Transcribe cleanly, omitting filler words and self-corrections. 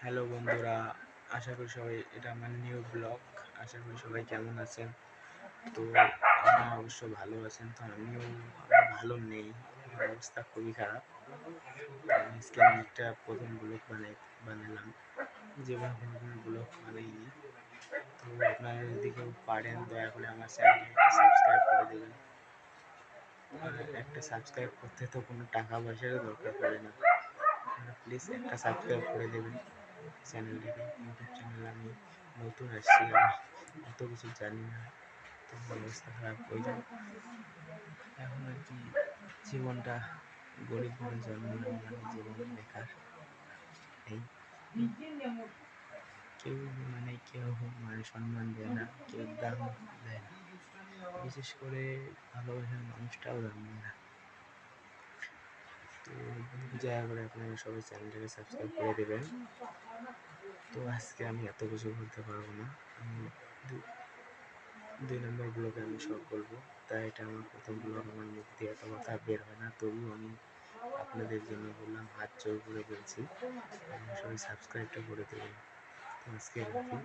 Hello বন্ধুরা, আশা করি সবাই, এটা আমার নিউ ব্লগ। আশা করি সবাই কেমন আছেন। তো আপনারা অবশ্য ভালো আছেন। তো আমি ভালো নেই, আমার অবস্থা খুবই খারাপ। আজকে আমি একটা প্রথম ব্লগ বানালাম, যেভাবে কোনো ব্লগ বানাইনি। তো আপনারা যদি কেউ পারেন দয়া করে আমার চ্যানেলকে একটা সাবস্ক্রাইব করে দেবেন। আর একটা সাবস্ক্রাইব করতে তো কোনো টাকা পয়সারও দরকার পড়ে না। আপনারা প্লিজ একটা সাবস্ক্রাইব করে দেবেন চ্যানেলটিকে। ইউটিউব চ্যানেল আমি নতুন আসছি, আমি অত কিছু জানি না। তো আমার অবস্থা খারাপ, ওই জন্য এখন আর কি জীবনটা, গরিব ঘরে জন্ম নেওয়া মানে জীবন বেকার। এই কেউ কেউ মানে সম্মান দেয় না, কেউ দাম দেয় না, বিশেষ করে ভালোবাসার মানুষটাও দাম দেয় না। তো দয়া করে আপনারা সবাই চ্যানেলটাকে সাবস্ক্রাইব করে দেবেন। তো আজকে আমি এত কিছু বলতে পারবো না, আমি দুই নম্বর ব্লগে আমি সব বলবো, তাই এটা আমার প্রথম ব্লগ, আমার মুখ দিয়ে এত কথা বের হয় না, তবুও আমি আপনাদের জন্য বললাম, হাত জোর করে বলছি, আপনারা সবাই সাবস্ক্রাইবটা করে দেবেন। তো আজকে রাখি।